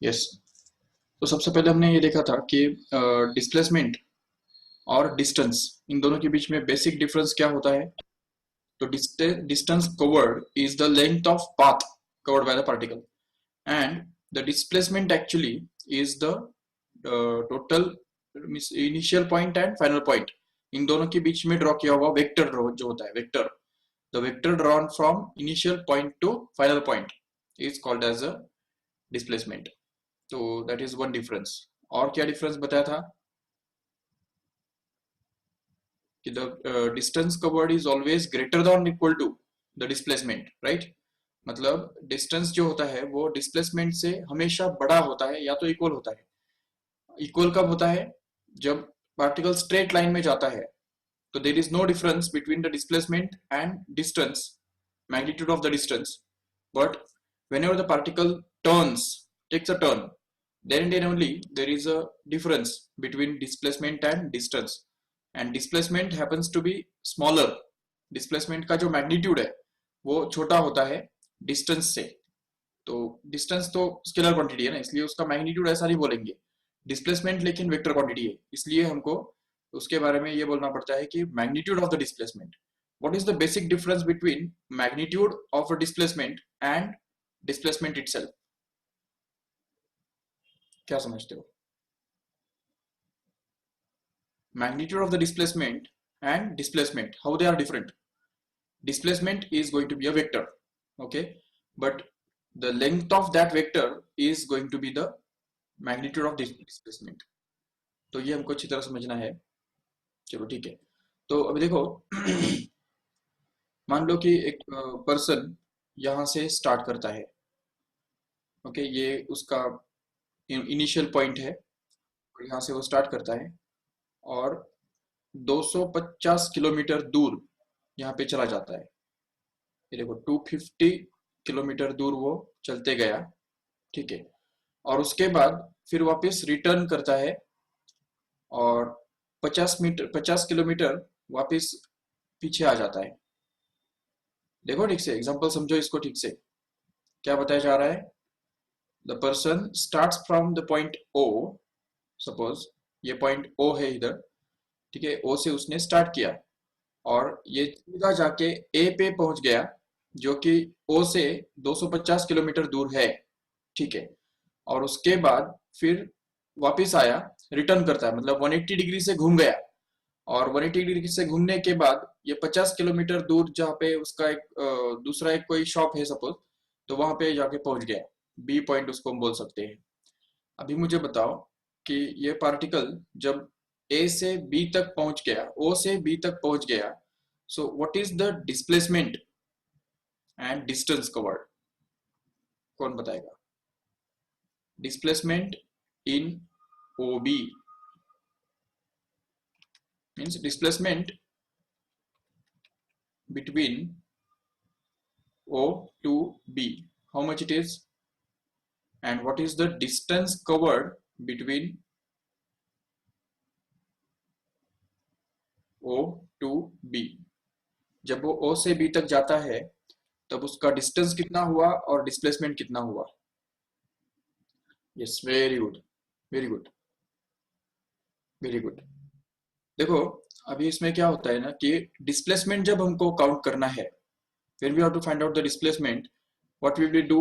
Yes. तो सबसे पहले हमने ये देखा था कि डिस्प्लेसमेंट और डिस्टेंस, इन दोनों के बीच में बेसिक डिफरेंस क्या होता है। तो distance covered is the length of path covered by the particle, and the displacement actually is the total initial point and final point. इन दोनों के बीच में ड्रॉ किया हुआ वेक्टर जो होता है, vector, the vector drawn from initial point to final point is called as a displacement. तो दैट इज वन डिफरेंस। और क्या डिफरेंस बताया था कि the distance covered is always greater than equal to the displacement, right. मतलब distance जो होता है वो डिस्प्लेसमेंट से हमेशा बड़ा होता है या तो इक्वल होता है। इक्वल कब होता है? जब पार्टिकल स्ट्रेट लाइन में जाता है, तो there is no difference between the displacement and distance, magnitude of the distance. But whenever the particle turns, takes a turn, then and then only there is a difference between displacement and distance. And displacement happens to be smaller. Displacement का जो magnitude है वो छोटा होता है distance से। तो distance तो स्केलर क्वांटिटी है ना, इसलिए उसका मैग्नीट्यूड ऐसा नहीं बोलेंगे। डिस्प्लेसमेंट लेकिन वेक्टर क्वांटिटी है, इसलिए हमको उसके बारे में ये बोलना पड़ता है कि magnitude of the displacement. What is the basic difference between magnitude of a displacement and displacement itself? क्या समझते हो? Magnitude of the displacement and displacement, how they are different? Displacement is going to be a vector, okay, but the length of that vector is going to be the magnitude of this displacement. तो ये हमको अच्छी तरह समझना है। चलो ठीक है। तो अभी देखो मान लो कि एक पर्सन यहां से स्टार्ट करता है, ओके, ये उसका इनिशियल पॉइंट है और यहाँ से वो स्टार्ट करता है और 250 किलोमीटर दूर यहाँ पे चला जाता है। ये देखो 250 किलोमीटर दूर वो चलते गया, ठीक है। और उसके बाद फिर वापस रिटर्न करता है और 50 किलोमीटर वापस पीछे आ जाता है। देखो ठीक से एग्जांपल समझो इसको ठीक से। क्या बताया जा रहा है? The person starts from the point O, suppose ये पॉइंट ओ है इधर, ठीक है। ओ से उसने स्टार्ट किया और ये सीधा जाके ए पे पहुंच गया, जो कि ओ से 250 किलोमीटर दूर है, ठीक है। और उसके बाद फिर वापस आया, रिटर्न करता है, मतलब 180 डिग्री से घूम गया। और 180 डिग्री से घूमने के बाद ये 50 किलोमीटर दूर जहाँ पे उसका एक दूसरा एक कोई शॉप है सपोज, तो वहां पे जाके पहुंच गया। बी पॉइंट उसको हम बोल सकते हैं। अभी मुझे बताओ कि ये पार्टिकल जब ए से बी तक पहुंच गया, ओ से बी तक पहुंच गया, so what is the displacement and distance covered? कौन बताएगा? Displacement in OB means displacement between O to B, how much it is, and what is the distance covered between O to B? जब वो O से B तक जाता है तब उसका डिस्टेंस कितना हुआ और डिस्प्लेसमेंट कितना हुआ? Yes, very good, very good, very good. देखो अभी इसमें क्या होता है ना कि डिस्प्लेसमेंट जब हमको काउंट करना है, when we have to find out the displacement, what we will do,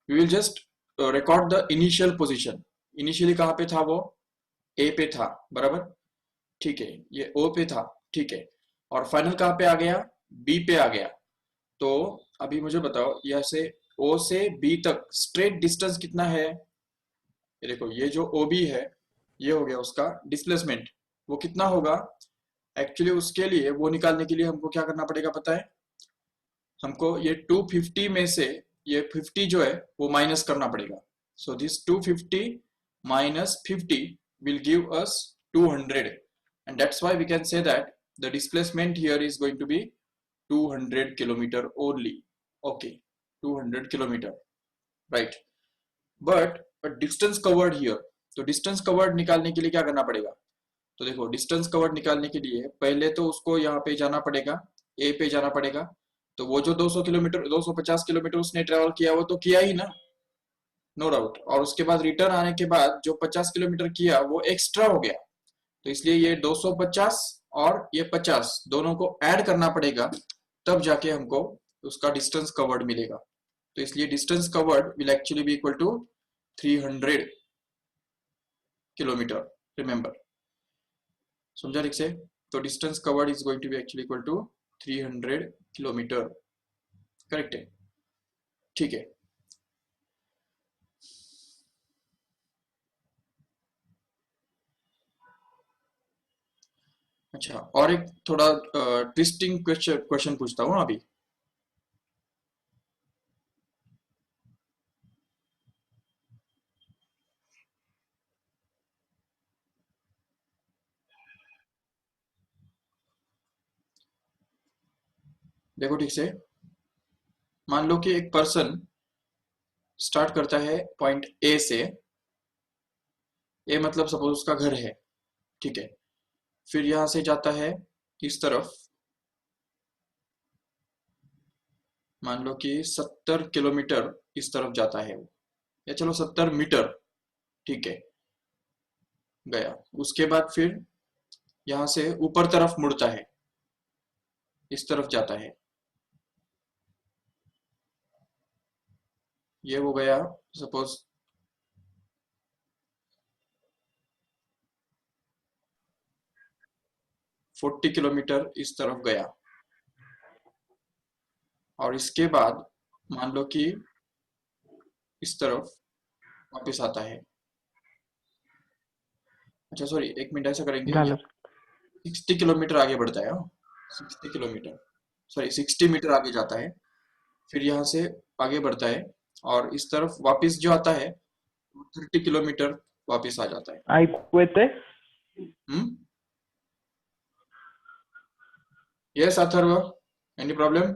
we will just record the initial position। Initially कहाँ पे था वो? ए पे था, बराबर, ठीक है। ये ओ पे था, ठीक है। और फाइनल कहाँ पे आ गया? बी पे आ गया। तो अभी मुझे बताओ यहाँ से ओ से बी तक स्ट्रेट डिस्टेंस कितना है? ये देखो ये जो ओ बी है ये हो गया उसका डिस्प्लेसमेंट। वो कितना होगा? एक्चुअली उसके लिए वो निकालने के लिए हमको क्या करना पड़ेगा पता है? हमको ये 250 में से ये 50 जो है वो माइनस करना पड़ेगा। So this 250 minus 50 will give us 200, and that's why we can say that the displacement here is going to be 200 kilometer only, okay, 200 kilometer, right? But a distance covered here, तो distance covered निकालने के लिए क्या करना पड़ेगा? तो देखो distance covered निकालने के लिए पहले तो उसको यहाँ पे जाना पड़ेगा, ए पे जाना पड़ेगा। तो वो जो 200 किलोमीटर 250 किलोमीटर उसने ट्रेवल किया वो तो किया ही ना, नो डाउट। और उसके बाद रिटर्न आने के बाद जो 50 किलोमीटर किया वो एक्स्ट्रा हो गया, तो इसलिए ये 250 और ये 50 दोनों को ऐड करना पड़ेगा, तब जाके हमको उसका डिस्टेंस कवर्ड मिलेगा। तो इसलिए distance covered will actually be equal to 300 kilometre. Remember, समझा ठीक से? तो distance covered is going to be actually equal to 300 kilometre. Correct है, ठीक है। अच्छा, और एक थोड़ा ट्विस्टिंग क्वेश्चन पूछता हूँ अभी। देखो ठीक से, मान लो कि एक पर्सन स्टार्ट करता है पॉइंट ए से। ए मतलब सपोज उसका घर है, ठीक है। फिर यहां से जाता है इस तरफ, मान लो कि 70 किलोमीटर इस तरफ जाता है वो, या चलो 70 मीटर, ठीक है, गया। उसके बाद फिर यहां से ऊपर तरफ मुड़ता है, इस तरफ जाता है। ये हो गया सपोज 40 किलोमीटर इस तरफ गया। और इसके बाद मान लो कि इस तरफ वापस आता है। अच्छा सॉरी, एक मिनट, ऐसा करेंगे, झालं. 60 किलोमीटर आगे बढ़ता है। 60 किलोमीटर, सॉरी 60 मीटर आगे जाता है। फिर यहाँ से आगे बढ़ता है और इस तरफ वापस जो आता है 30 किलोमीटर वापस आ जाता है। ऐकू येतंय? Hmm, yes Atharva, any problem?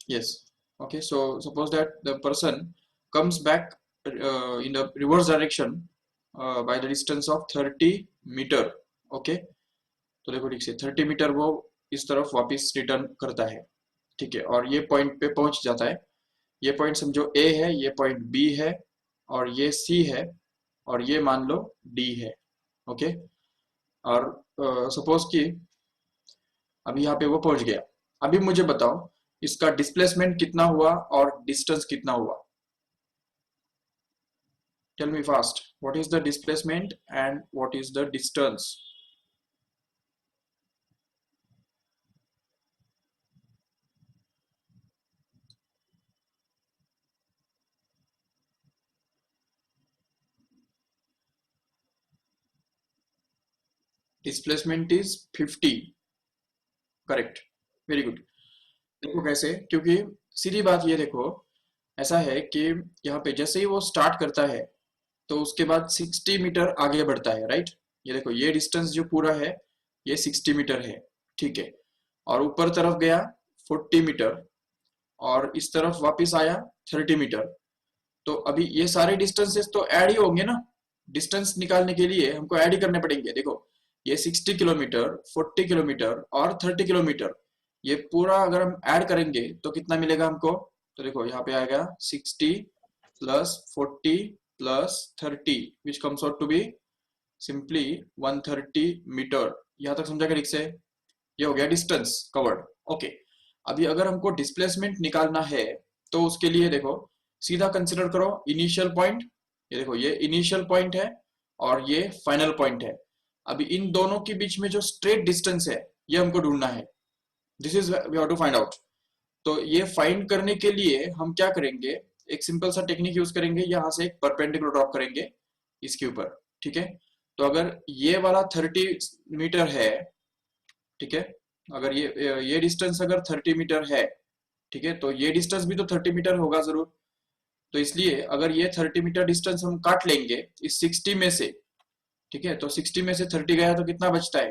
Yes. Okay. So suppose that the person comes back in the reverse direction by the distance of 30 metre. Okay, तो देखो ठीक से 30 मीटर वो इस तरफ वापस रिटर्न करता है, ठीक है। और ये पॉइंट पे पहुंच जाता है। ये पॉइंट समझो ए है, ये पॉइंट बी है, और ये सी है, और ये मान लो डी है। ओके। और सपोज कि अभी यहाँ पे वो पहुंच गया। अभी मुझे बताओ इसका डिस्प्लेसमेंट कितना हुआ और डिस्टेंस कितना हुआ? Tell me fast, what is the displacement and what is the distance? Displacement is 50। Correct, very good. देखो कैसे, क्योंकि सीधी बात ये देखो, ऐसा है कि यहाँ पे जैसे ही वो स्टार्ट करता है तो उसके बाद 60 मीटर आगे बढ़ता है, राइट। ये देखो ये डिस्टेंस जो पूरा है ये 60 मीटर है, ठीक है। और ऊपर तरफ गया 40 मीटर, और इस तरफ वापस आया 30 मीटर। तो अभी ये सारे डिस्टेंसेस तो ऐड ही होंगे ना। डिस्टेंस निकालने के लिए हमको ऐड ही करने पड़ेंगे। देखो ये 60 किलोमीटर, 40 किलोमीटर और 30 किलोमीटर, ये पूरा अगर हम ऐड करेंगे तो कितना मिलेगा हमको? तो देखो यहाँ पे आएगा 60 plus 40 plus 30 which comes out to be simply 130 metre. यहाँ तक समझा ठीक से? ये हो गया डिस्टेंस कवर्ड। ओके, अभी अगर हमको डिस्प्लेसमेंट निकालना है तो उसके लिए देखो सीधा कंसिडर करो इनिशियल पॉइंट। ये देखो ये इनिशियल पॉइंट है और ये फाइनल पॉइंट है। अभी इन दोनों के बीच में जो स्ट्रेट डिस्टेंस है ये हमको ढूंढना है। This is we have to find out. तो ये फाइंड करने के लिए हम क्या करेंगे, एक सिंपल सा टेक्निक यूज करेंगे। यहाँ से एक परपेंडिकुलर ड्रॉप करेंगे इसके ऊपर, ठीक है। तो अगर ये वाला 30 मीटर है, ठीक है, अगर ये डिस्टेंस अगर 30 मीटर है, ठीक है, तो ये डिस्टेंस भी तो 30 मीटर होगा जरूर। तो इसलिए अगर ये 30 मीटर डिस्टेंस हम काट लेंगे इस 60 में से, ठीक है, तो 60 में से 30 गया तो कितना बचता है?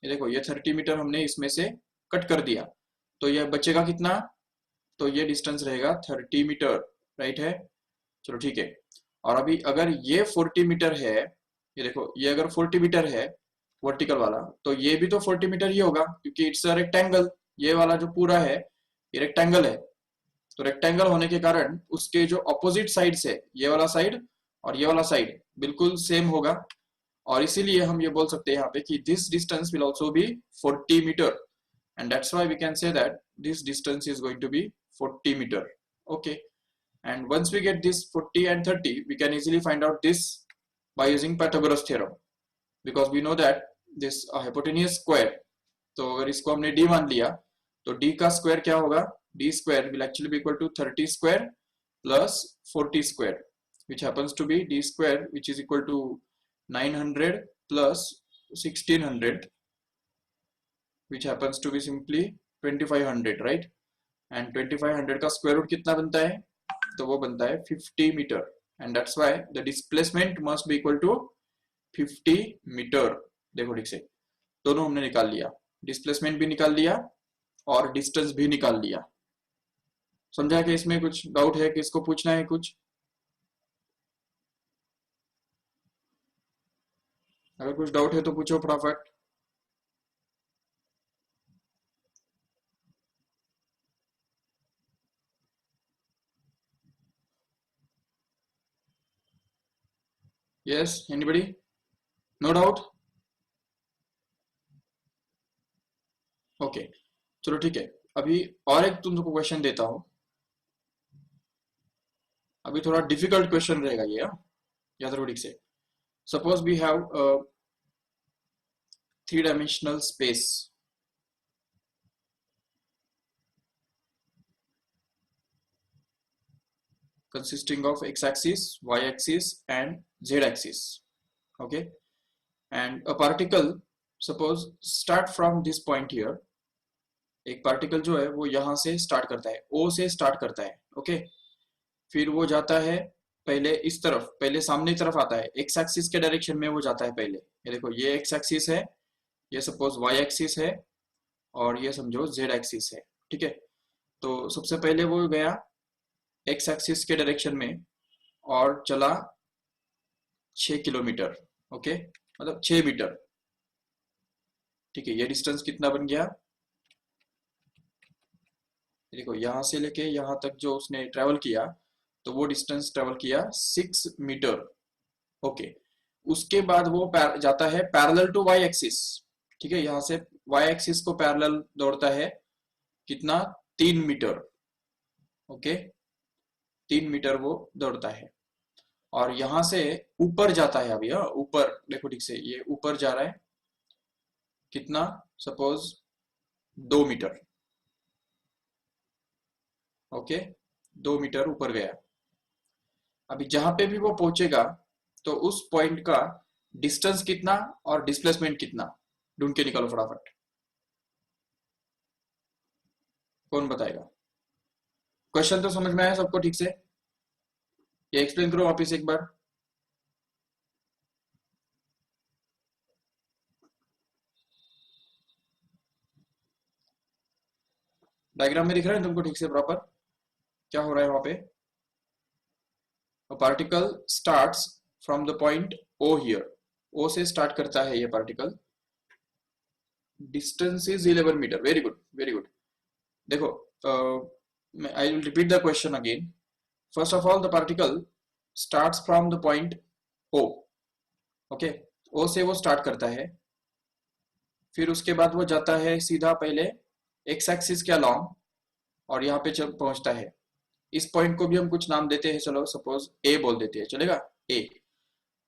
ये देखो ये 30 मीटर हमने इसमें से कट कर दिया, तो ये बचेगा कितना? तो ये डिस्टेंस रहेगा 30 मीटर, राइट है। चलो ठीक है। और अभी अगर ये 40 मीटर है, ये देखो, ये अगर 40 मीटर है वर्टिकल वाला, तो ये भी तो 40 मीटर ही होगा, क्योंकि इट्स अ रेक्टेंगल। ये वाला जो पूरा है ये रेक्टेंगल है, तो रेक्टेंगल होने के कारण उसके जो अपोजिट साइड है, ये वाला साइड और ये वाला साइड बिल्कुल सेम होगा। और इसीलिए हम ये बोल सकते हैं यहाँ पे कि this distance will also be 40 metre, and that's why we can say that this distance is going to be 40 meter. Okay, and once we get this 40 and 30, we can easily find out this by using Pythagoras theorem, because we know that this hypotenuse square, तो अगर इसको हमने d मान लिया तो d का square क्या होगा, d square will actually be equal to 30 square plus 40 square, which happens to be d square, which is equal to 900 plus 1600, which happens to be simply 2500, right? And 2500 का square root कितना बनता है, तो वो बनता है 50 metre, and that's why the displacement must be equal to 50 metre. देखो ठीक से दोनों हमने निकाल लिया, डिस्प्लेसमेंट भी निकाल लिया और डिस्टेंस भी निकाल लिया। समझा कि इसमें कुछ डाउट है कि इसको पूछना है कुछ? अगर कुछ डाउट है तो पूछो फटाफट। Yes, anybody? No doubt? Okay, चलो ठीक है। अभी और एक तुमको क्वेश्चन देता हूं, अभी थोड़ा डिफिकल्ट क्वेश्चन रहेगा ये, याद रखो ठीक से। Suppose we have a 3-dimensional space consisting of x-axis, y-axis and z-axis. Okay, and a particle, suppose start from this point here, एक पार्टिकल जो है वो यहाँ से स्टार्ट करता है, O से स्टार्ट करता है। ओके, फिर वो जाता है पहले इस तरफ, पहले सामने की तरफ आता है, एक्स एक्सिस के डायरेक्शन में वो जाता है पहले। ये देखो, ये एक्स एक्सिस है, ये सपोज वाई एक्सिस है और ये समझो जेड एक्सिस है। ठीक है, तो सबसे पहले वो गया एक्स एक्सिस के डायरेक्शन में और चला 6 किलोमीटर। ओके, मतलब 6 मीटर। ठीक है, ये डिस्टेंस कितना बन गया, देखो यहां से लेके यहां तक जो उसने ट्रेवल किया, तो वो डिस्टेंस ट्रेवल किया 6 मीटर। ओके, उसके बाद वो जाता है पैरेलल टू वाई एक्सिस। ठीक है, यहां से वाई एक्सिस को पैरेलल दौड़ता है कितना, 3 मीटर। ओके, 3 मीटर वो दौड़ता है और यहां से ऊपर जाता है। अभी ऊपर देखो ठीक से, ये ऊपर जा रहा है कितना, सपोज 2 मीटर। ओके, 2 मीटर ऊपर गया। अभी जहां पे भी वो पहुंचेगा तो उस पॉइंट का डिस्टेंस कितना और डिस्प्लेसमेंट कितना, ढूंढ के निकालो फटाफट। कौन बताएगा? क्वेश्चन तो समझ में आया सबको ठीक से? ये एक्सप्लेन करो वापिस एक बार। डायग्राम में दिख रहा है तुमको ठीक से प्रॉपर क्या हो रहा है वहां पे? Particle starts from the point O here, O से स्टार्ट करता है ये particle, distance is 11 meter. Very good, very good. देखो, I will repeat the question again. First of all the particle starts from the point O। Okay, O से वो start करता है, फिर उसके बाद वो जाता है सीधा पहले एक्स एक्सिस के अलॉन्ग और यहाँ पे जब पहुंचता है, इस पॉइंट को भी हम कुछ नाम देते हैं, चलो सपोज A बोल देते हैं, चलेगा A।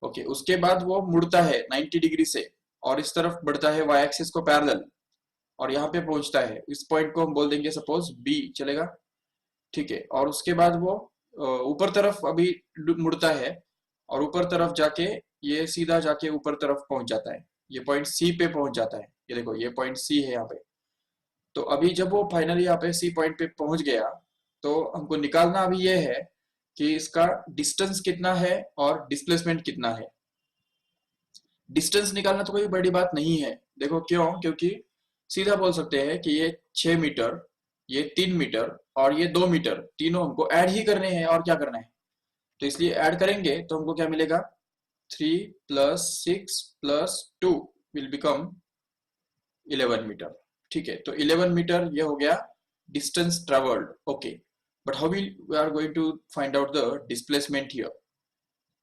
ओके, उसके बाद वो मुड़ता है 90 डिग्री से और इस तरफ बढ़ता है वाई एक्सिस को पैरेलल और यहाँ पे पहुंचता है, इस पॉइंट को हम बोल देंगे सपोज B, चलेगा? ठीक है, और उसके बाद वो ऊपर तरफ अभी मुड़ता है और ऊपर तरफ जाके ये सीधा जाके ऊपर तरफ पहुंच जाता है, ये पॉइंट C पे पहुंच जाता है। ये देखो, ये पॉइंट C है यहाँ पे। तो अभी जब वो फाइनली यहाँ पे C पॉइंट पे पहुंच गया, तो हमको निकालना अभी ये है कि इसका डिस्टेंस कितना है और डिस्प्लेसमेंट कितना है। डिस्टेंस निकालना तो कोई बड़ी बात नहीं है, देखो क्यों, क्योंकि सीधा बोल सकते हैं कि ये 6 मीटर, ये 3 मीटर और ये 2 मीटर, तीनों हमको ऐड ही करने हैं और क्या करना है, तो इसलिए ऐड करेंगे तो हमको क्या मिलेगा, 3 + 6 + 2 विल बिकम 11 मीटर। ठीक है, तो 11 मीटर ये हो गया distance travelled. Okay, but how we are going to find out the displacement here.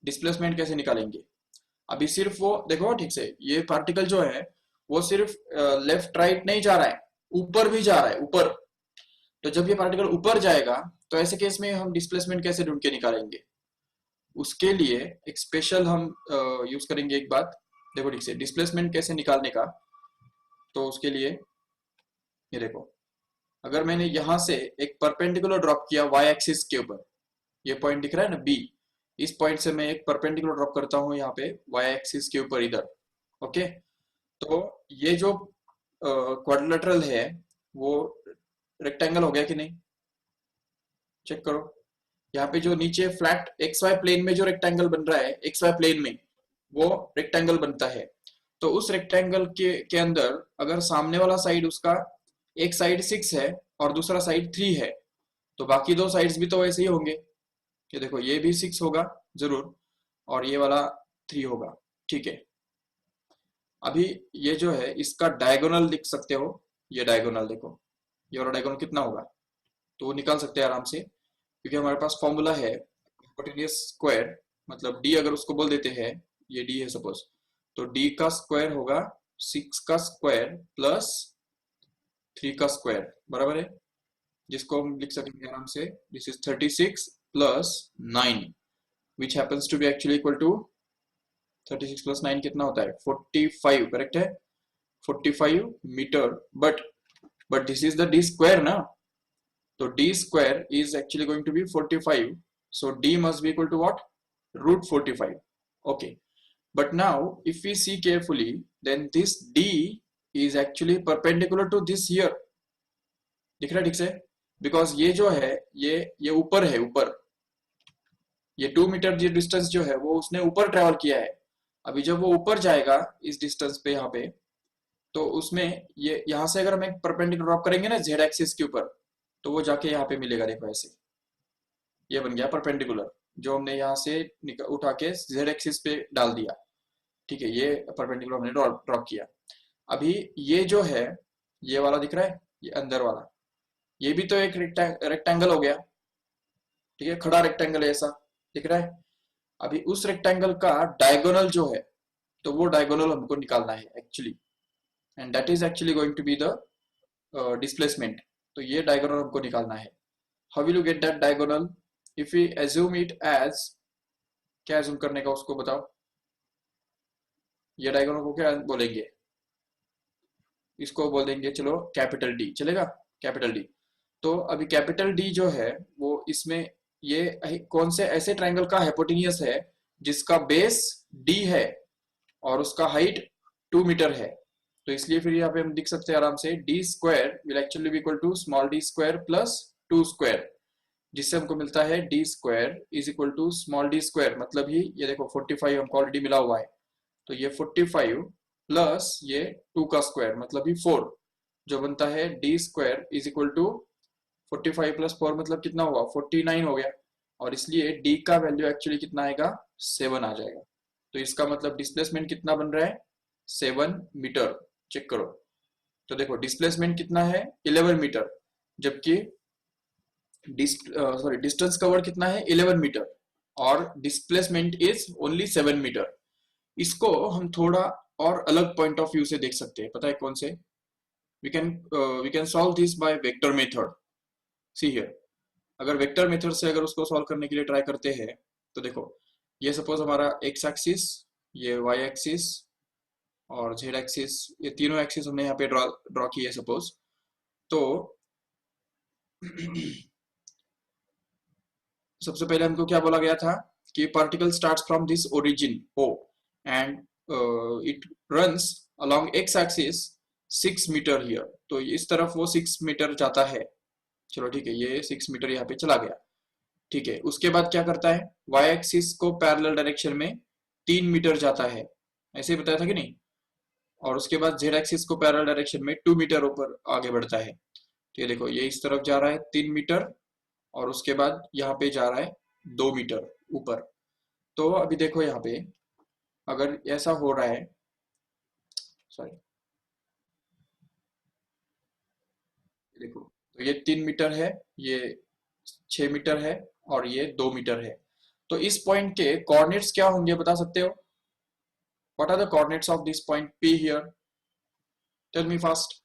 Displacement कैसे निकालेंगे? अभी सिर्फ वो देखो ठीक से, ये पार्टिकल जो है वो सिर्फ लेफ्ट राइट नहीं जा रहा है, ऊपर भी जा रहा है, ऊपर। तो जब ये पार्टिकल ऊपर जाएगा तो ऐसे केस में हम डिस्प्लेसमेंट कैसे ढूंढ के निकालेंगे? उसके लिए एक स्पेशल हम यूज करेंगे एक बात। देखो ठीक से, डिस्प्लेसमेंट कैसे निकालने का, तो उसके लिए ये देखो, अगर मैंने यहां से एक परपेंडिकुलर ड्रॉप किया वाई एक्सिस के ऊपर, ये पॉइंट दिख रहा है ना बी, इस पॉइंट से मैं एक परपेंडिकुलर ड्रॉप करता हूं यहाँ पे वाई एक्सिस के ऊपर इधर। ओके, तो ये जो क्वाड्रिलेटरल है वो रेक्टेंगल हो गया कि नहीं, चेक करो। यहाँ पे जो नीचे फ्लैट एक्स वाई प्लेन में जो रेक्टेंगल बन रहा है, एक्स वाई प्लेन में वो रेक्टेंगल बनता है। तो उस रेक्टेंगल के अंदर अगर सामने वाला साइड उसका एक साइड 6 है और दूसरा साइड 3 है, तो बाकी दो साइड्स भी तो वैसे ही होंगे। ये देखो, ये भी 6 होगा जरूर और ये वाला 3 होगा। ठीक है, अभी ये जो है इसका डायगोनल लिख सकते हो। ये डायगोनल देखो, ये वाला डायगोनल कितना होगा, तो वो निकाल सकते हैं आराम से, क्योंकि हमारे पास फॉर्मूला है हाइपोटेन्यूज स्क्वायर, मतलब डी अगर उसको बोल देते हैं, ये डी है सपोज, तो डी का स्क्वायर होगा 6 का स्क्वायर प्लस 3 का स्क्वायर, बराबर है, जिसको हम लिख सकेंगे आराम से, this is 36 plus 9 which happens to be actually equal to 36 plus 9 कितना होता है, 45, करेक्ट है, 45 metre. But this is the D square ना, तो d square is actually going to be 45, so d must be equal to what, √45. Okay, but now if we see carefully, then this d is actually perpendicular to this here, दिख रहा है ठीक से, because ये जो है ये ऊपर है, ऊपर ये 2 मीटर जो डिस्टेंस जो है वो उसने ऊपर ट्रेवल किया है। अभी जब वो ऊपर जाएगा इस डिस्टेंस पे यहाँ पे, तो उसमें ये यहाँ से अगर हम एक परपेंडिकुलर ड्रॉप करेंगे ना जेड एक्सिस के ऊपर, तो वो जाके यहाँ पे मिलेगा, देखो ऐसे, ये बन गया परपेंडिकुलर, जो हमने यहाँ से उठा के जेड एक्सिस पे डाल दिया। ठीक है, ये परपेंडिकुलर हमने ड्रॉप किया। अभी ये जो है ये वाला दिख रहा है, ये अंदर वाला, ये भी तो एक रेक्टेंगल हो गया। ठीक है, खड़ा रेक्टेंगल ऐसा दिख रहा है। अभी उस रेक्टेंगल का डायगोनल जो है, तो वो डायगोनल हमको निकालना है actually, and that is actually going to be the displacement. तो ये डायगोनल हमको निकालना है। How will you get that diagonal? If we assume it as, क्या एज्यूम करने का उसको बताओ, ये डायगोनल को क्या बोलेंगे, इसको बोल देंगे चलो कैपिटल डी, चलेगा, कैपिटल डी। तो अभी कैपिटल डी जो है वो इसमें ये कौन से ऐसे ट्रायंगल का हाइपोटेन्यूज है जिसका बेस डी है और उसका हाइट 2 मीटर है। तो इसलिए फिर यहाँ पे हम लिख सकते हैं आराम से, D square will actually be equal to small D square plus 2 square, जिससे हमको मिलता है D square is equal to small D square, मतलब ही ये देखो 45 हमको ऑलरेडी मिला हुआ है, तो ये 45 प्लस ये 2 का स्क्वायर मतलब ही 4, जो बनता है D square is equal to 45 plus 4 मतलब कितना हुआ, 49 हो गया। और इसलिए डी का वैल्यू एक्चुअली कितना आएगा, 7 आ जाएगा। तो इसका मतलब डिस्प्लेसमेंट कितना बन रहा है, 7 मीटर। चेक करो, तो देखो डिस्प्लेसमेंट कितना है, 11 मीटर, जबकि डिस्टेंस कवर कितना है, 11 मीटर, और डिस्प्लेसमेंट इज ओनली 7 मीटर। इसको हम थोड़ा और अलग पॉइंट ऑफ व्यू से देख सकते हैं, पता है कौन से? We can solve this by vector method. See here, अगर वेक्टर मेथड से अगर उसको सॉल्व करने के लिए ट्राई करते हैं, तो देखो ये सपोज हमारा एक्स एक्सिस, ये वाई एक्सिस और जेड एक्सिस, ये तीनों एक्सिस हमने यहाँ पे ड्रॉ किए सपोज। तो सबसे पहले हमको क्या बोला गया था कि particle starts from this origin O and it runs along X axis 6 metre here, तो इस तरफ वो 6 मीटर जाता है। चलो ठीक है, ये 6 मीटर यहाँ पे चला गया। ठीक है, उसके बाद क्या करता है, वाई एक्सिस को पैरेलल डायरेक्शन में 3 मीटर जाता है, ऐसे ही बताया था कि नहीं। और उसके बाद जेड एक्सिस को पैरेलल डायरेक्शन में 2 मीटर ऊपर आगे बढ़ता है। तो ये देखो, ये इस तरफ जा रहा है 3 मीटर, और उसके बाद यहाँ पे जा रहा है 2 मीटर, ऊपर। तो अभी देखो यहाँ पे अगर ऐसा हो रहा है, सॉरी, देखो तो ये 3 मीटर है, ये 6 मीटर है और ये 2 मीटर है। तो इस पॉइंट के कोऑर्डिनेट्स क्या होंगे बता सकते हो? What are the coordinates of this point P here? Tell me fast.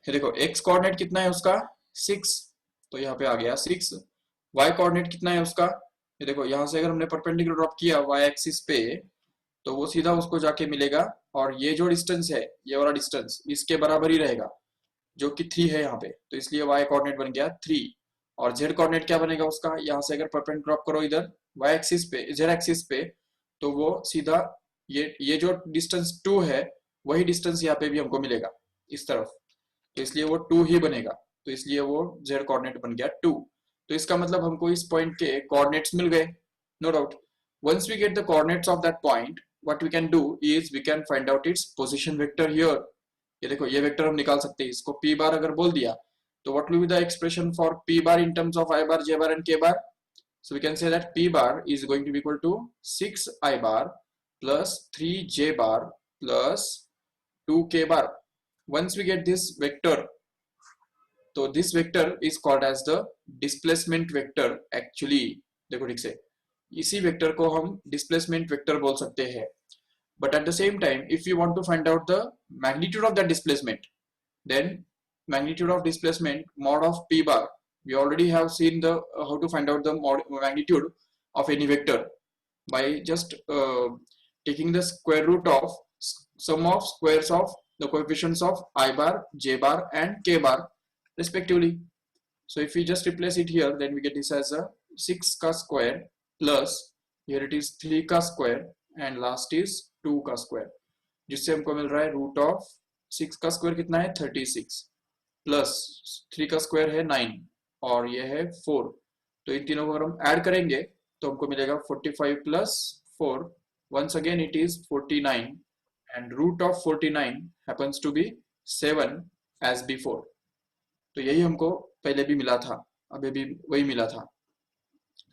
ये देखो x कोऑर्डिनेट कितना है उसका 6, तो यहाँ पे आ गया 6। y कोऑर्डिनेट कितना है उसका, ये देखो यहाँ से अगर हमने परपेंडिकुलर ड्रॉप किया y एक्सिस पे तो वो सीधा उसको जाके मिलेगा, और ये जो डिस्टेंस है, ये वाला डिस्टेंस इसके बराबर ही रहेगा जो कि 3 है यहाँ पे, तो इसलिए y कोऑर्डिनेट बन गया 3। और z कोऑर्डिनेट क्या बनेगा उसका, यहाँ से अगर परपेंडिकुलर ड्रॉप करो इधर y एक्सिस पे, z एक्सिस पे, तो वो सीधा ये जो डिस्टेंस 2 है वही डिस्टेंस यहाँ पे भी हमको मिलेगा इस तरफ, तो इसलिए वो 2 ही बनेगा, तो इसलिए वो z कोऑर्डिनेट बन गया 2। तो इसका मतलब हमको इस पॉइंट के कोऑर्डिनेट्स मिल गए, no doubt. Once we get the coordinates of that point, what we can do is we can find out its position vector here. ये देखो ये वेक्टर हम निकाल सकते हैं, इसको p बार अगर बोल दिया तो what will be the expression for p bar in terms of i bar, j bar and k bar? So we can say that p bar is going to be equal to 6i bar plus 3j bar plus 2k bar. Once we get this vector, तो this vector is called as the displacement vector actually। देखो ठीक से, इसी vector को हम displacement vector बोल सकते हैं। But at the same time, if you want to find out the magnitude of that displacement, then magnitude of displacement mod of p bar, we already have seen the how to find out the magnitude of any vector by just taking the square root of sum of squares of the coefficients of I bar, J bar and K bar respectively. So if we just replace it here, then we get this as a 6 ka square plus here it is 3 का square and last is 2 का square, जिससे हमको मिल रहा है root of 6 का square कितना है 36 plus 3 का स्क्वायर है 9 और ये है 4। तो इन तीनों को अगर हम ऐड करेंगे तो हमको मिलेगा 45 plus 4, once again it is 49 and root of 49 happens to be 7 as before। तो यही हमको पहले भी मिला था, अभी भी वही मिला था।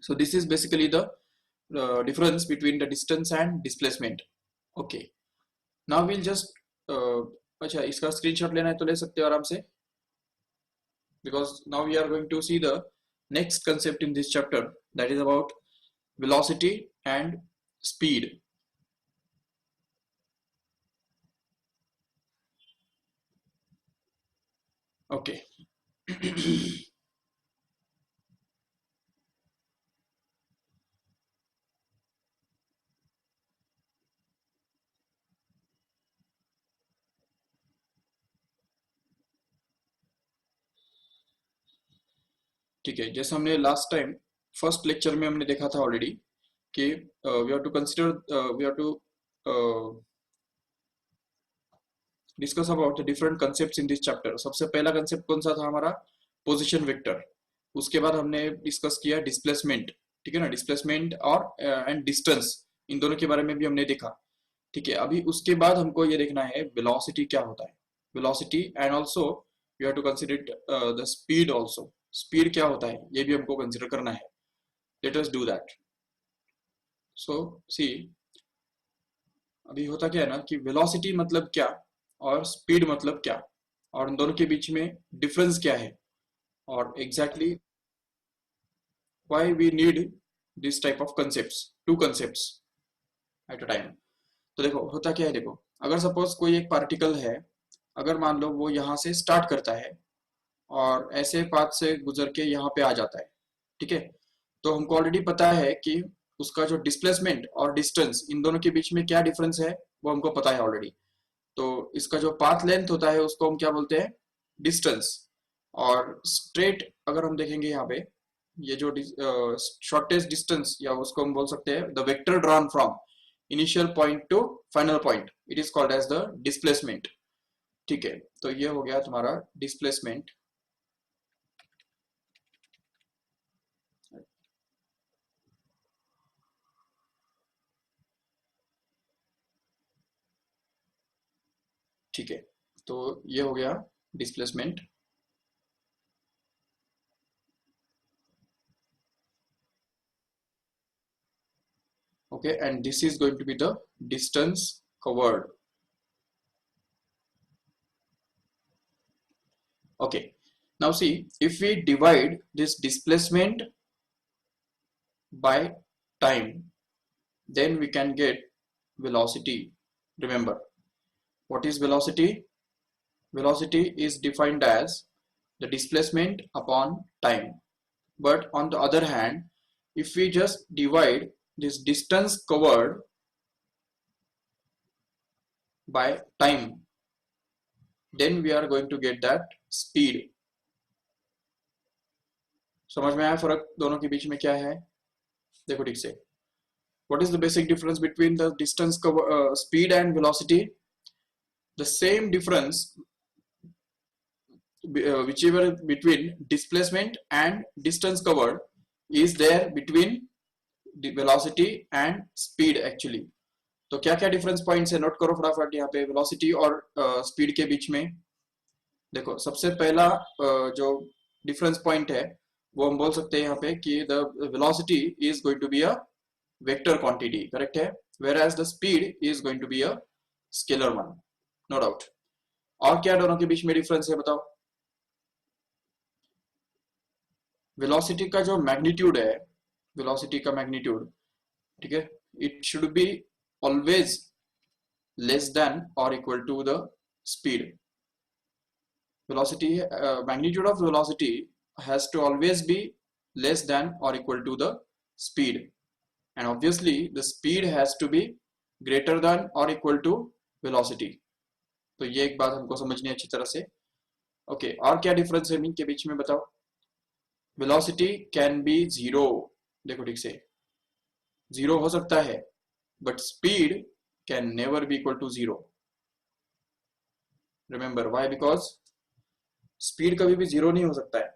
So this is basically the difference between the distance and displacement। Okay, now we'll just अच्छा इसका स्क्रीनशॉट लेना है तो ले सकते हो आराम से, because now we are going to see the next concept in this chapter, that is about velocity and speed। Okay। ठीक है, जैसे हमने लास्ट टाइम फर्स्ट लेक्चर में हमने देखा था ऑलरेडी कि we have to consider, we have to discuss about the different concepts in this chapter. सबसे पहला कंसेप्ट कौन सा था हमारा, पोजीशन वेक्टर। उसके बाद हमने डिस्कस किया डिस्प्लेसमेंट, ठीक है ना, डिस्प्लेसमेंट और एंड डिस्टेंस, इन दोनों के बारे में भी हमने देखा। ठीक है, अभी उसके बाद हमको ये देखना है वेलोसिटी क्या होता है, velocity and also we have to consider the speed also, speed क्या होता है ये भी हमको कंसीडर करना है। Let us do that. So see, अभी होता क्या है ना कि वेलोसिटी मतलब क्या और स्पीड मतलब क्या, और उन दोनों के बीच में डिफरेंस क्या है, और exactly why we need this type of concepts, two concepts at a time. तो देखो होता क्या है, देखो अगर सपोज कोई एक पार्टिकल है, अगर मान लो वो यहाँ से स्टार्ट करता है और ऐसे पाथ से गुजर के यहाँ पे आ जाता है, ठीक है, तो हमको ऑलरेडी पता है कि उसका जो डिस्प्लेसमेंट और डिस्टेंस इन दोनों के बीच में क्या डिफरेंस है वो हमको पता है ऑलरेडी। तो इसका जो पाथ लेंथ होता है उसको हम क्या बोलते हैं, डिस्टेंस। और स्ट्रेट अगर हम देखेंगे यहाँ पे, ये जो शॉर्टेस्ट डिस्टेंस या उसको हम बोल सकते हैं the vector drawn from initial point to final point, it is called as the displacement. ठीक है, तो ये हो गया तुम्हारा डिस्प्लेसमेंट। ठीक है, तो ये हो गया displacement. okay, and this is going to be the distance covered. Okay, now see, if we divide this displacement by time, then we can get velocity. Remember, what is velocity? Velocity is defined as the displacement upon time. But on the other hand, if we just divide this distance covered by time, then we are going to get that speed. समझ में आया फर्क दोनों के बीच में क्या है? देखो ठीक से. What is the basic difference between the distance cover, speed and velocity? The same difference whichever between displacement and distance covered is there between the velocity and speed actually. तो क्या क्या डिफरेंस पॉइंट्स है, note करो फटाफट यहाँ पे velocity और speed के बीच में. देखो सबसे पहला जो डिफरेंस पॉइंट है वो हम बोल सकते हैं यहाँ पे कि the velocity is going to be a vector quantity, correct है, whereas the speed is going to be a scalar one, no doubt. और क्या दोनों के बीच में डिफरेंस है बताओ? वेलोसिटी का जो मैग्नीट्यूड है, वेलोसिटी का मैग्नीट्यूड, ठीक है, it should be always less than or equal to the speed. Velocity, magnitude of velocity has to always be less than or equal to the speed, and obviously the speed has to be greater than or equal to velocity. तो ये एक बात हमको समझनी है अच्छी तरह से. ओके, और क्या डिफरेंस है इनके बीच में बताओ? वेलोसिटी कैन बी जीरो, देखो ठीक से, जीरो हो सकता है, but speed can never be equal to zero. Remember why? Because speed कभी भी जीरो नहीं हो सकता है,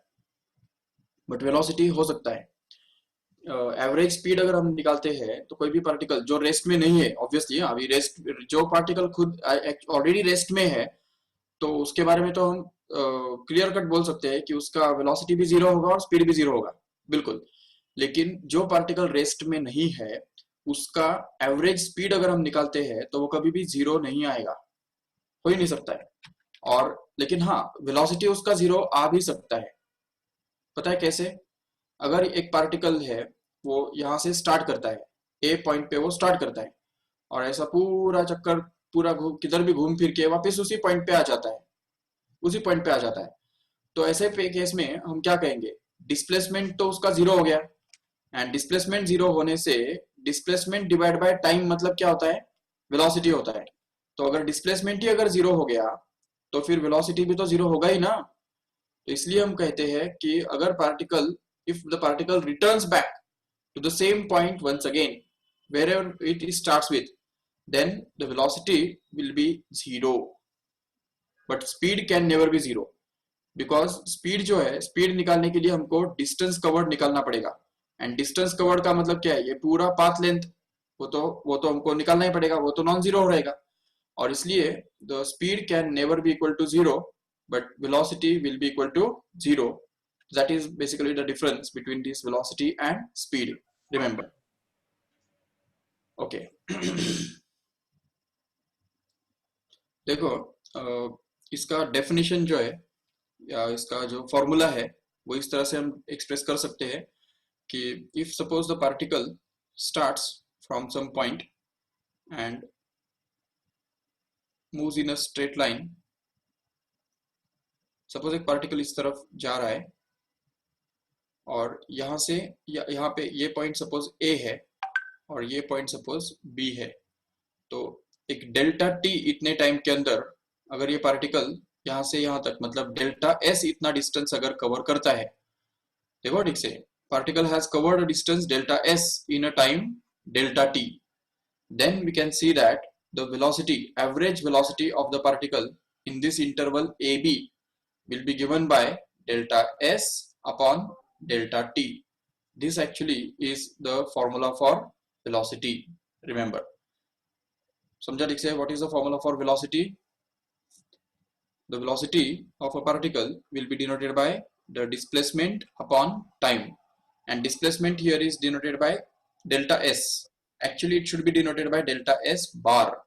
but velocity हो सकता है. एवरेज स्पीड अगर हम निकालते हैं तो कोई भी पार्टिकल जो रेस्ट में नहीं है, ऑब्वियसली अभी रेस्ट, जो पार्टिकल खुद ऑलरेडी रेस्ट में है तो उसके बारे में तो हम क्लियर कट बोल सकते हैं कि उसका वेलोसिटी भी जीरो होगा और स्पीड भी जीरो होगा, बिल्कुल. लेकिन जो पार्टिकल रेस्ट में नहीं है उसका एवरेज स्पीड अगर हम निकालते हैं तो वो कभी भी जीरो नहीं आएगा, हो ही नहीं सकता है. और लेकिन हाँ, वेलोसिटी उसका जीरो आ भी सकता है. पता है कैसे? अगर एक पार्टिकल है वो यहाँ से स्टार्ट करता है, ए पॉइंट पे वो स्टार्ट करता है और ऐसा पूरा चक्कर पूरा किधर भी घूम फिर के वापस उसी पॉइंट पे आ जाता है, उसी पॉइंट पे आ जाता है. तो ऐसे केस में हम क्या कहेंगे? डिस्प्लेसमेंट तो उसका जीरो हो गया, एंड डिस्प्लेसमेंट जीरो होने से डिस्प्लेसमेंट डिवाइड बाय टाइम मतलब क्या होता है? वेलोसिटी होता है. तो अगर डिस्प्लेसमेंट ही अगर जीरो हो गया तो फिर वेलोसिटी भी तो जीरो होगा ही ना. तो इसलिए हम कहते हैं कि अगर particle, if the particle returns back to the same point once again wherever it starts with, then the velocity will be zero, but speed can never be zero, because speed जो है, स्पीड निकालने के लिए हमको distance covered निकालना पड़ेगा. And distance covered का मतलब क्या है? ये पूरा पाथ लेंथ, वो तो हमको निकालना ही पड़ेगा, वो तो नॉन जीरो रहेगा. और इसलिए the speed can never be equal to zero, but velocity will be equal to zero. That is basically the difference between this velocity and speed, remember. Okay, देखो इसका डेफिनेशन जो है या इसका जो फॉर्मूला है वो इस तरह से हम एक्सप्रेस कर सकते हैं कि if suppose the particle starts from some point and moves in a straight line, suppose एक पार्टिकल इस तरफ जा रहा है और यहाँ से यहाँ पे ये पॉइंट सपोज A है और ये पॉइंट सपोज B है, तो एक डेल्टा T इतने टाइम के अंदर अगर ये पार्टिकल यहाँ से यहाँ तक, मतलब डेल्टा S इतना डिस्टेंस अगर कवर करता है, देखो ठीक से, particle has covered a distance delta s in a time delta t, then we can see that the velocity, average velocity of the particle in this interval AB will be given by delta s upon delta t. This actually is the formula for velocity, remember. समझा ठीक से? What is the formula for velocity? The velocity of a particle will be denoted by the displacement upon time, and displacement here is denoted by delta s, Actually it should be denoted by delta S bar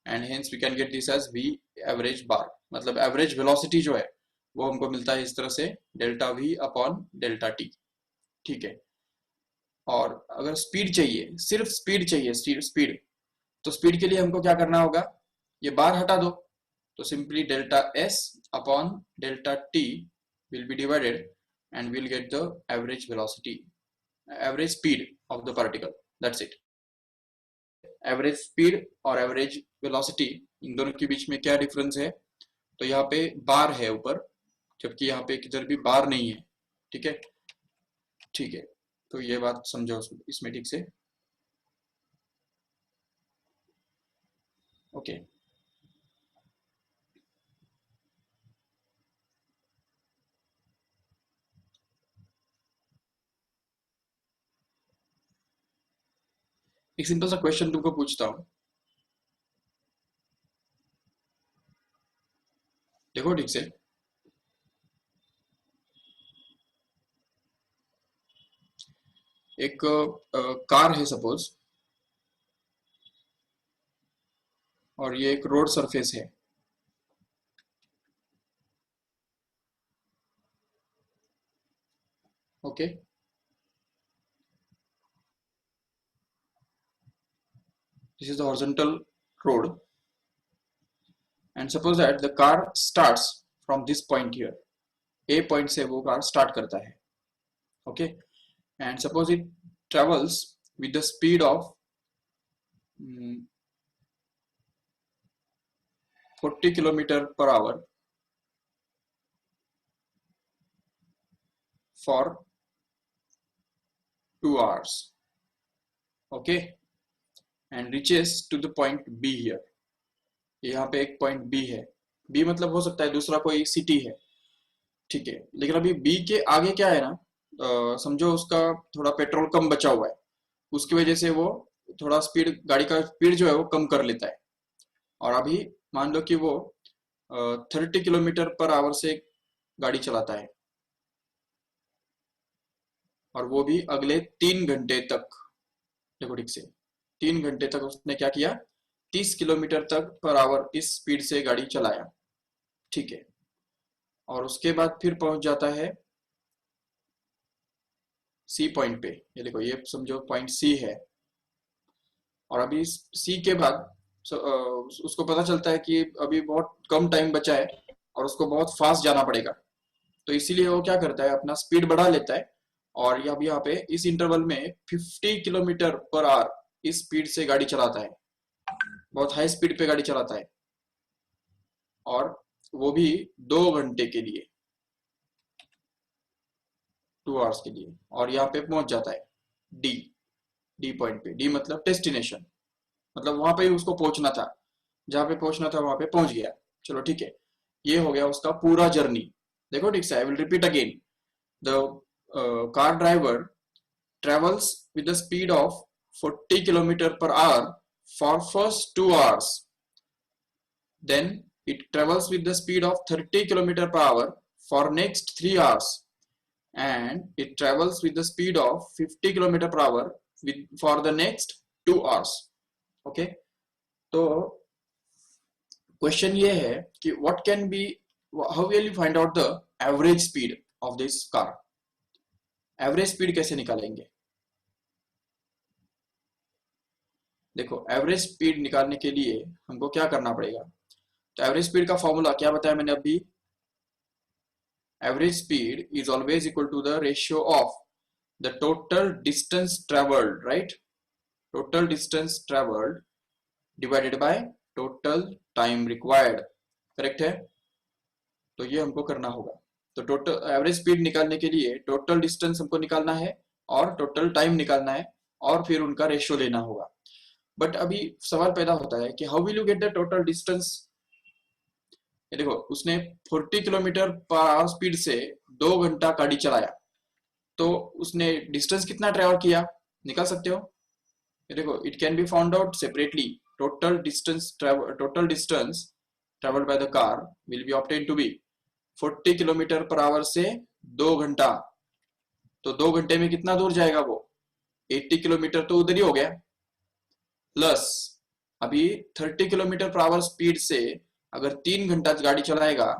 and hence we can get this as V average bar. मतलब average velocity जो है वो हमको मिलता है इस तरह से delta V upon delta T, ठीक है। और अगर स्पीड चाहिए, सिर्फ स्पीड चाहिए, स्पीड, तो स्पीड के लिए हमको क्या करना होगा, ये बार हटा दो, तो simply delta S upon delta T will be divided and we'll get the average velocity, average speed of the particle, that's it। Average speed और एवरेज वेलोसिटी, इन दोनों के बीच में क्या डिफरेंस है, तो यहाँ पे बार है ऊपर, जबकि यहाँ पे किधर भी बार नहीं है, ठीक है। ठीक है, तो ये बात समझो इसमें ठीक से, ओके। एक सिंपल सा क्वेश्चन तुमको पूछता हूँ, देखो ठीक से। एक कार है सपोज, और ये एक रोड सरफेस है, okay. This is the horizontal road and suppose that the car starts from this point here, A point से वो कार स्टार्ट करता है, okay. And suppose it travels with the speed of 40 kilometer per hour for 2 hours, okay, and reaches to the point B here। यहाँ पे एक point B है, B मतलब हो सकता है दूसरा कोई सिटी है, ठीक है। लेकिन अभी B के आगे क्या है ना, समझो उसका थोड़ा पेट्रोल कम बचा हुआ है, उसकी वजह से वो थोड़ा स्पीड, गाड़ी का स्पीड जो है वो कम कर लेता है। और अभी मान लो कि वो 30 किलोमीटर पर आवर से गाड़ी चलाता है, और वो भी अगले 3 घंटे तक, देखो ठीक से, 3 घंटे तक उसने क्या किया, 30 किलोमीटर तक पर आवर इस स्पीड से गाड़ी चलाया, ठीक है। और उसके बाद फिर पहुंच जाता है सी पॉइंट पे, ये देखो, ये समझो पॉइंट सी है, और अभी सी के बाद उसको पता चलता है कि अभी बहुत कम टाइम बचा है और उसको बहुत फास्ट जाना पड़ेगा, तो इसीलिए वो क्या करता है, अपना स्पीड बढ़ा लेता है, और अब यहाँ पे इस इंटरवल में 50 किलोमीटर पर आवर इस स्पीड से गाड़ी चलाता है, बहुत हाई स्पीड पे गाड़ी चलाता है, और वो भी 2 घंटे के लिए, 2 आवर्स के लिए, और यहाँ पे पहुंच जाता है डी, डी पॉइंट पे। डी मतलब डेस्टिनेशन, मतलब वहां पे उसको पहुंचना था, जहां पे पहुंचना था वहां पे पहुंच गया, चलो ठीक है। ये हो गया उसका पूरा जर्नी। देखो ठीक से, आई will repeat again, the car driver travels with the speed of 40 kilometer per hour for first 2 hours, then it travels with the speed of 30 kilometer per hour for next 3 hours, and it travels with the speed of 50 kilometer per hour for the next 2 hours, okay। तो question ये है कि what can be, how will you find out the average speed of this car, average speed कैसे निकालेंगे। देखो, average speed निकालने के लिए हमको क्या करना पड़ेगा, तो एवरेज स्पीड का फॉर्मूला क्या बताया मैंने अभी, average speed is always equal to the ratio of the total distance travelled, right, total distance travelled divided by total time required, correct है। तो ये हमको करना होगा, तो टोटल एवरेज स्पीड निकालने के लिए टोटल डिस्टेंस हमको निकालना है और टोटल टाइम निकालना है, और फिर उनका रेशियो लेना होगा। बट अभी सवाल पैदा होता है कि how will you get the total distance. ये देखो, उसने 40 किलोमीटर पर आवर स्पीड से 2 घंटा गाड़ी चलाया, तो उसने डिस्टेंस कितना ट्रेवल किया, निकाल सकते हो। ये देखो, it can be found out separately, total distance travelled by the car will be obtain to be 40 kilometre per hour से 2 घंटा, तो 2 घंटे में कितना दूर जाएगा वो, 80 किलोमीटर तो उधर ही हो गया, प्लस अभी 30 किलोमीटर पर आवर स्पीड से अगर 3 घंटा गाड़ी चलाएगा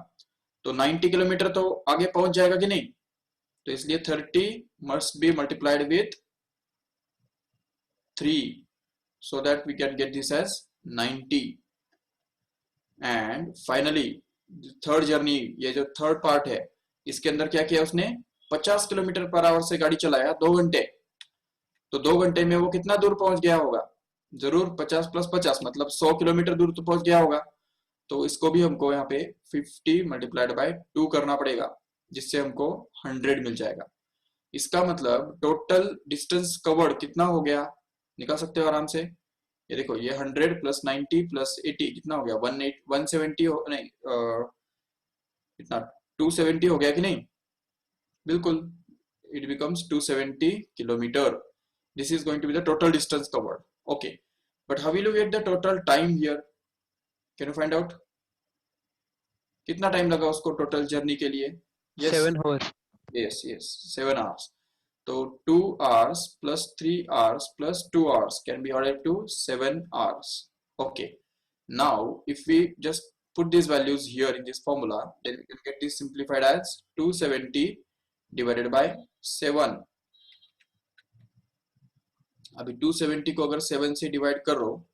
तो 90 किलोमीटर तो आगे पहुंच जाएगा कि नहीं। तो इसलिए 30 must be multiplied with 3 so that we can get this as 90। And finally third journey, ये जो थर्ड पार्ट है, इसके अंदर क्या किया उसने, 50 किलोमीटर पर आवर से गाड़ी चलाया 2 घंटे। तो 2 घंटे में वो कितना दूर पहुंच गया होगा, जरूर 50 + 50 मतलब 100 किलोमीटर दूर तो पहुंच गया होगा। तो इसको भी हमको यहाँ पे 50 × 2 करना पड़ेगा, जिससे हमको 100 मिल जाएगा। इसका मतलब टोटल डिस्टेंस कवर्ड कितना हो गया, निकाल सकते हो आराम से। ये देखो, ये 100 + 90 + 80 कितना हो गया, 170 हो नहीं, कितना 270 हो गया कि नहीं। बिल्कुल, it becomes 270 kilometer. This is going to be the total distance covered. Okay, but how will you get the total time here? Can you find out? कितना टाइम लगा उसको टोटल जर्नी के लिए? Yes, 7 hours. yes, 7 hours. So 2 hours plus 3 hours plus 2 hours can be added to 7 hours. Okay, now if we just put these values here in this formula, then we can get this simplified as 270 divided by 7। अभी 270 को अगर 7 से divide करो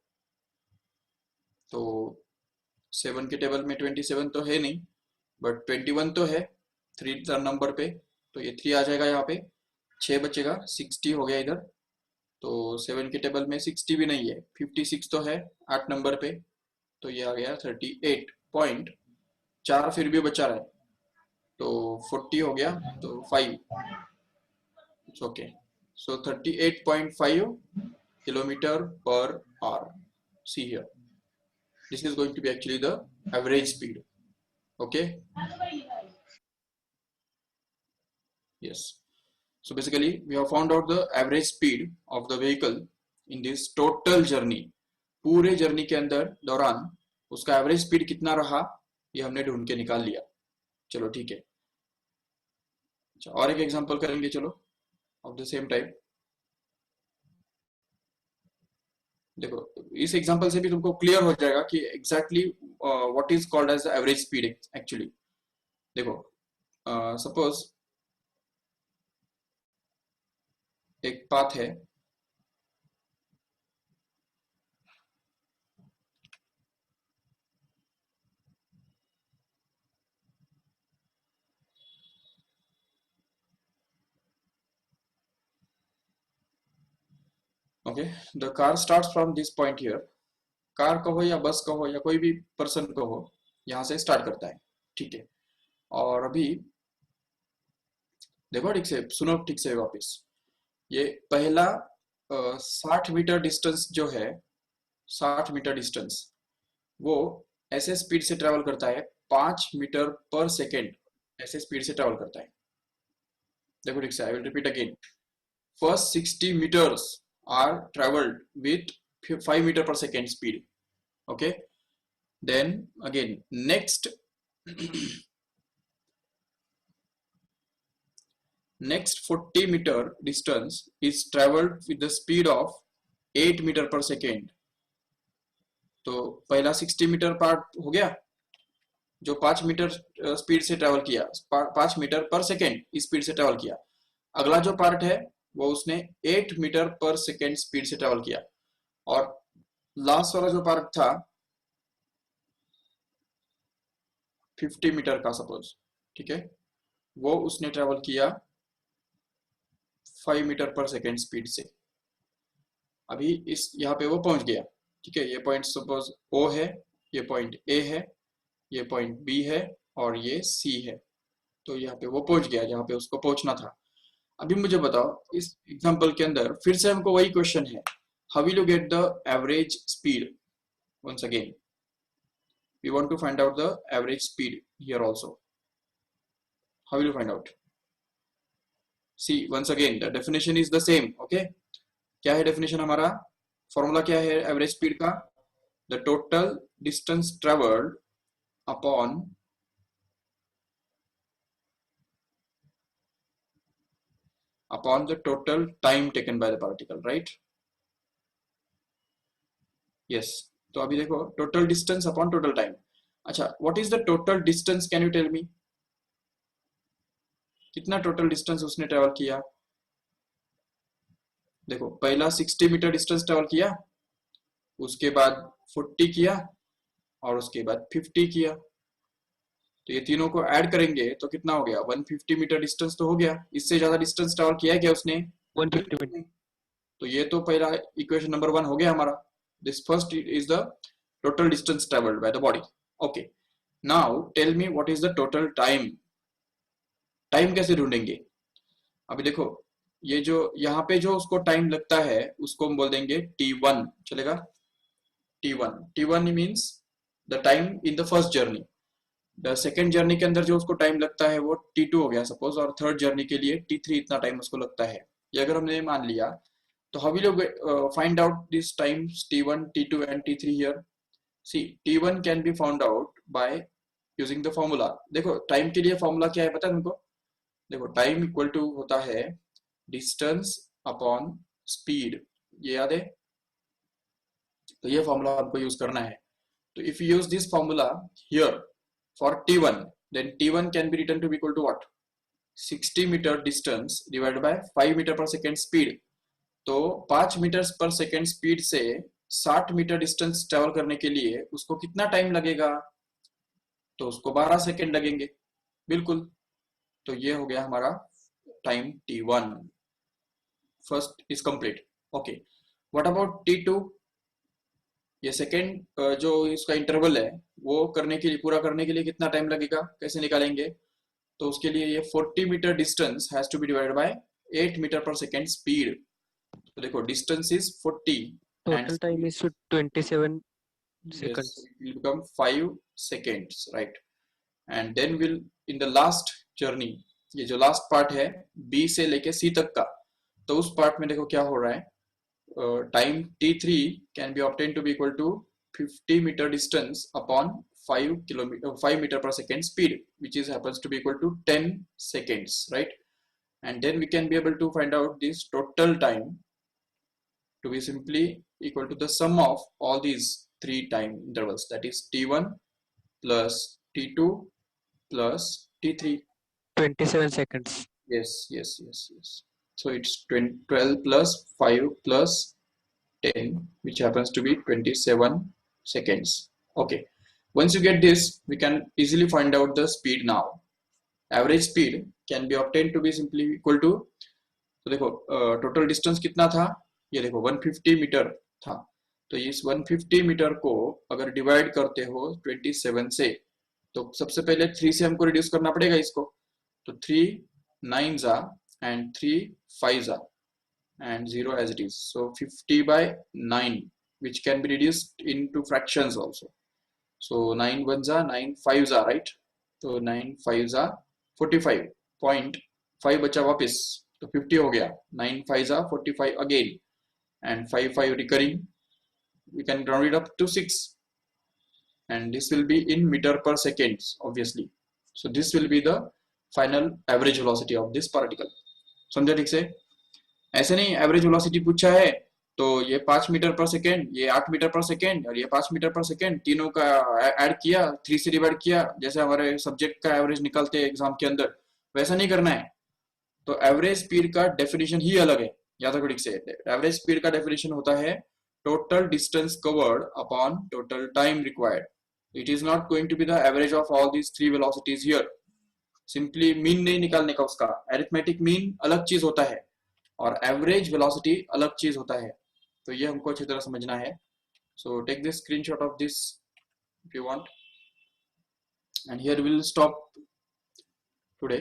तो 7 के table में 27 तो है नहीं, बट 21 तो है 3 नंबर पे। तो ये 3 आ जाएगा यहाँ पे, 6 बचेगा, 60 हो गया इधर। तो 7 के टेबल में 60 भी नहीं है, 56 तो है 8 नंबर पे। तो ये आ गया 38.4, फिर भी बचा रहा है तो 40 हो गया, तो 5। It's okay. So 38.5 kilometer per hour. See here, this is going to be actually the average speed. Okay, yes, so basically we have found out the average speed of the vehicle in this total journey। पूरे journey के अंदर दौरान उसका average speed कितना रहा, ये हमने ढूंढ के निकाल लिया। चलो ठीक है, अच्छा और एक एग्जांपल करेंगे चलो ऑफ द सेम टाइप। देखो, इस एग्जांपल से भी तुमको क्लियर हो जाएगा कि exactly what is called as average speed actually. देखो, सपोज एक पाथ है, okay, the car starts from this point here. Car कहो या बस कहो या कोई भी पर्सन कहो, यहाँ से स्टार्ट करता है, ठीक है। और अभी देखो ठीक से सुनो, ठीक से वापस। ये पहला 60 मीटर डिस्टेंस जो है, 60 मीटर डिस्टेंस वो ऐसे स्पीड से ट्रेवल करता है, 5 मीटर पर सेकेंड ऐसे स्पीड से ट्रेवल करता है। देखो ठीक से, आई will repeat again. First 60 meters are traveled with 5 meter per second speed। Okay, then again next next 40 meter distance is traveled with the speed of 8 meter per second। तो पहला 60 metre part हो गया, जो 5 मीटर स्पीड से travel किया, 5 metre per second speed से travel किया। अगला जो पार्ट है वो उसने 8 मीटर पर सेकेंड स्पीड से ट्रेवल किया। और लास्ट वाला जो पार्ट था 50 मीटर का सपोज, ठीक है, वो उसने ट्रेवल किया 5 मीटर पर सेकेंड स्पीड से। अभी इस यहाँ पे वो पहुंच गया, ठीक है। ये पॉइंट सपोज ओ है, ये पॉइंट ए है, ये पॉइंट बी है और ये सी है। तो यहाँ पे वो पहुंच गया जहाँ पे उसको पहुंचना था। अभी मुझे बताओ, इस एग्जांपल के अंदर फिर से हमको वही क्वेश्चन है, how will you get the average speed. once again we want to find out the average speed here also। how will you find out? see, once again the definition is the same। okay, क्या है definition हमारा, formula क्या है average speed का, the total distance travelled upon the total time taken by the particle, right? Yes, तो अभी देखो total distance upon total time. अच्छा, what is the total distance, can you tell me? कितना total distance उसने travel किया? देखो पहला 60 metre distance travel किया, उसके बाद 40 किया, और उसके बाद 50 किया। तो ये तीनों को ऐड करेंगे तो कितना हो गया? 150 मीटर डिस्टेंस तो हो गया। इससे ज्यादा डिस्टेंस ट्रेवल किया है क्या उसने? 150 बिल्कुल मीटर। नहीं। तो ये तो पहला इक्वेशन नंबर 1 हो गया हमारा। This first is the total distance travelled by the body. Okay, now tell me what is the total time. Time कैसे ढूंढेंगे? अभी देखो, ये जो यहाँ पे जो उसको टाइम लगता है उसको हम बोल देंगे T1, चलेगा? T1 means the time in the first journey. The second journey के अंदर जो उसको टाइम लगता है वो T2 हो गया सपोज, और थर्ड जर्नी के लिए T3 इतना टाइम उसको लगता है। ये अगर हमने मान लिया, तो how will you find out this times T1, T2 and T3 here? See, T1 can be found out by using the formula. देखो टाइम के लिए फॉर्मूला क्या है पता है तुमको? देखो टाइम इक्वल टू होता है डिस्टेंस अपॉन स्पीड, ये याद है? तो ये फॉर्मूला हमको यूज करना है। तो if you use this formula here for T1, then T1 can be written to be equal to what? 60 metre distance divided by 5 metre per second speed. तो 5 मीटर पर सेकेंड स्पीड से 60 metre distance travel करने के लिए उसको कितना time लगेगा? तो उसको 12 सेकेंड लगेंगे। बिल्कुल। तो ये हो गया हमारा time T1, first is complete. Okay, what about T2? ये सेकेंड जो इसका इंटरवल है वो करने के लिए, पूरा करने के लिए कितना टाइम लगेगा, कैसे निकालेंगे? तो उसके लिए ये 40 metre distance has to be divided by 8 metre per second speed. तो देखो distance is 40 and total time speed, is 27 yes, seconds. it will become 5 seconds, right? And then will in the last journey, ये जो last part है B से लेके C तक का, तो उस पार्ट में देखो क्या हो रहा है। Time T3 can be obtain to be equal to 50 meter distance upon 5 metre per second speed, which is happens to be equal to 10 seconds, right? And then we can be able to find out this total time to be simply equal to the sum of all these three time intervals, that is T1 plus T2 plus T3. 27 seconds. Yes. So it's 12 plus 5 plus 10, which happens to be 27 seconds. Okay, once you get this, we can easily find out the speed now. Average speed can be obtained to be simply equal to, तो देखो total distance कितना था? ये देखो 150 metre था। तो इस 150 metre को अगर डिवाइड करते हो 27 से, तो सबसे पहले 3 से हमको रिड्यूस करना पड़ेगा इसको। तो 3 9s are and 3 5s are and 0 as it is. So 50 by 9, which can be reduced into fractions also. So 9 ones are 9 5s are, right? तो 9 5s are 45.5 बचा वापस, तो 50 हो गया। 9 5s are 45 again and 5 5 recurring, we can round it up to 6, and this will be in meter per seconds obviously. So this will be the final average velocity of this particle. समझे ठीक से? ऐसे नहीं average velocity पूछा है तो ये 5 metre per second, ये 8 मीटर पर सेकेंड और ये 5 मीटर पर सेकेंड, तीनों का ऐड किया, 3 से डिवाइड किया, जैसे हमारे सब्जेक्ट का एवरेज निकलते हैं एग्जाम के अंदर, वैसा नहीं करना है। तो एवरेज स्पीड का डेफिनेशन ही अलग है, याद रखो ठीक से। एवरेज स्पीड का डेफिनेशन होता है total distance covered upon total time required. It is not going to be the average of all these three velocities here. Simply mean नहीं निकालने का, उसका अरिथमेटिक मीन अलग चीज होता है और एवरेज वेलोसिटी अलग चीज होता है। तो ये हमको अच्छी तरह समझना है। So take this screenshot of this if you want, and here will stop today.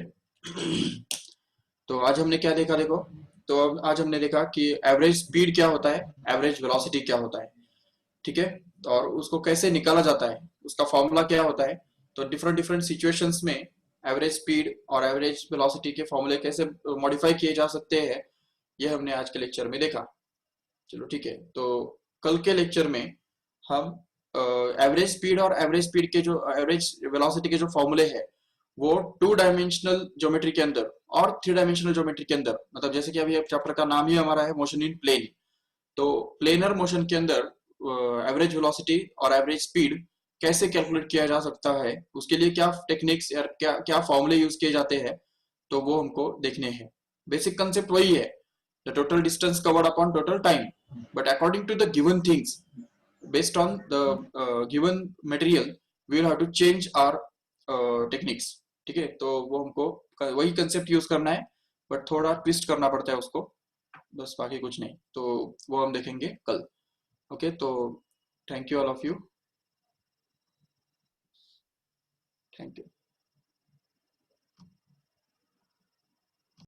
तो आज हमने क्या देखा देखो, तो आज हमने देखा कि एवरेज स्पीड क्या होता है, एवरेज वेलोसिटी क्या होता है, ठीक है, और उसको कैसे निकाला जाता है, उसका फॉर्मूला क्या होता है। तो डिफरेंट डिफरेंट सिचुएशंस में एवरेज स्पीड और एवरेज वेलोसिटी के फॉर्मूले कैसे मॉडिफाई किए जा सकते हैं, ये हमने आज के लेक्चर में देखा। चलो ठीक है, तो कल के लेक्चर में हम एवरेज स्पीड और एवरेज स्पीड के जो एवरेज वेलोसिटी के जो फॉर्मूले हैं वो 2 डायमेंशनल ज्योमेट्री के अंदर और 3 डायमेंशनल ज्योमेट्री के अंदर, मतलब जैसे कि अभी चैप्टर का नाम ही हमारा है मोशन इन प्लेन, तो प्लेनर मोशन के अंदर एवरेज वेलोसिटी और एवरेज स्पीड कैसे कैलकुलेट किया जा सकता है, उसके लिए क्या टेक्निक्स या क्या क्या फॉर्मूले यूज किए जाते हैं, तो वो हमको देखने हैं। बेसिक कंसेप्ट वही है, the total distance covered upon total time, but according to the given things based on the given material we will have to change our techniques। ठीक है, तो वो हमको वही कंसेप्ट यूज करना है, बट थोड़ा ट्विस्ट करना पड़ता है उसको, बस बाकी कुछ नहीं। तो वो हम देखेंगे कल। ओके, तो thank you all of you, thank you.